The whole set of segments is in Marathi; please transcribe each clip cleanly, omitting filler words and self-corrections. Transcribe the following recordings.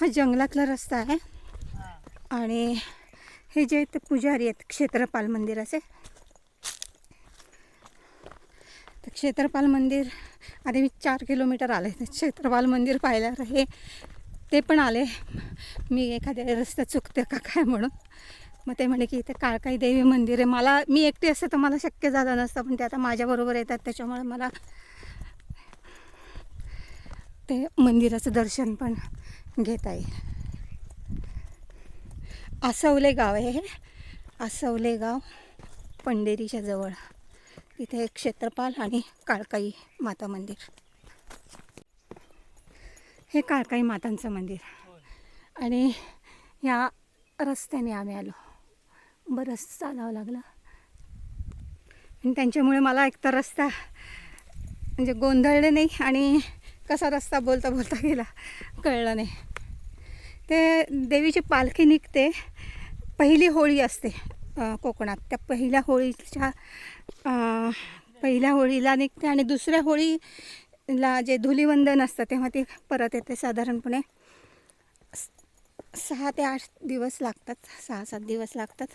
हा जंगलातला रस्ता आहे आणि हे जे ते पुजारी आहेत क्षेत्रपाल मंदिराचे, तर क्षेत्रपाल मंदिर आधी मी 4 किलोमीटर आले क्षेत्रपाल मंदिर पाहिल्यावर हे ते पण आले मी एखाद्या रस्त्यात चुकते का काय म्हणून. मग ते म्हणे की इथे काळकाई देवी मंदिर आहे. मी एकटी असते तर मला शक्य झालं नसतं, पण ते आता माझ्याबरोबर येतात त्याच्यामुळे मला ते मंदिराचं दर्शन पण घेता येईल. आसवले गाव आहे हे, आसवले गाव पंढेरीच्या जवळ. इथे क्षेत्रपाल आणि काळकाई माता मंदिर. हे काळकाई मातांचं मंदिर आणि या रस्त्याने आम्ही आलो. बरंच चालावं लागलं आणि त्यांच्यामुळे मला एकतर रस्ता म्हणजे गोंधळले नाही आणि कसा रस्ता बोलता बोलता गेला कळलं नाही. ते देवीची पालखी निघते, पहिली होळी असते कोकणात, त्या पहिल्या होळीला निघते आणि दुसऱ्या होळीला जे धुलीवंदन असतं तेव्हा ती परत येते. साधारणपणे 6 ते 8 दिवस लागतात, 6-7 दिवस लागतात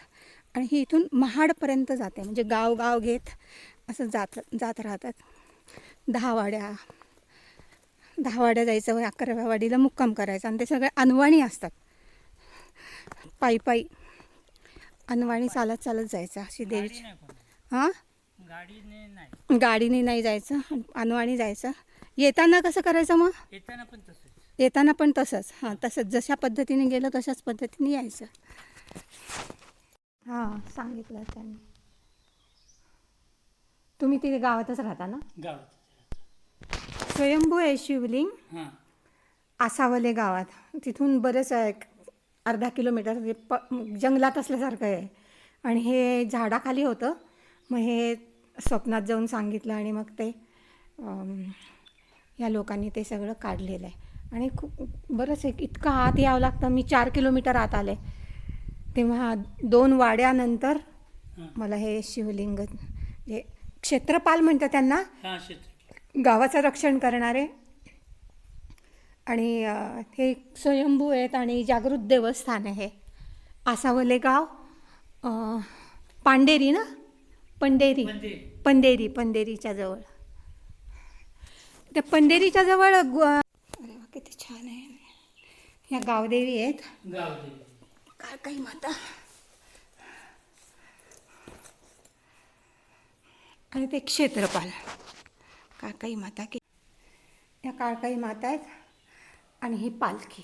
आणि ही इथून महाडपर्यंत जाते. म्हणजे गाव घेत असं जात राहतात. 10 वाड्या जायचं, 11व्या वाडीला मुक्काम करायचा आणि ते सगळे अनवाणी असतात. पायी अनवाणी चालत जायचं अशी देवीची. हां, गाडीने नाही जायचं, अनवाणी जायचं. येताना कसं करायचं मग? येताना पण तसंच. हां, तसंच जशा पद्धतीने गेलं तशाच पद्धतीने यायचं. हां, सांगितलं त्यांनी. तुम्ही तिथे गावातच राहता ना? स्वयंभू आहे शिवलिंग आसावले गावात. तिथून बरेच आहे, 1/2 किलोमीटर जंगलात असल्यासारखं आहे आणि हे झाडाखाली होतं. मग हे स्वप्नात जाऊन सांगितलं आणि मग ते या लोकांनी ते सगळं काढलेलं आहे. आणि खूप बरंच इतकं आत यावं लागतं. मी 4 किलोमीटर आत आले तेव्हा 2 वाड्यानंतर मला हे शिवलिंग, जे क्षेत्रपाल म्हणतात त्यांना, गावाचं रक्षण करणारे. आणि हे स्वयंभू आहेत आणि जागृत देवस्थान आहे. आसावले गाव पांडेरी ना, पंढेरीच्या जवळ. त्या पंढेरीच्या जवळ अरे वा, किती छान आहे. ह्या गावदेवी आहेत, काळकाई माता. आणि ते क्षेत्रपाल काळकाई माता. या काळकाई माता आहेत आणि ही पालखी.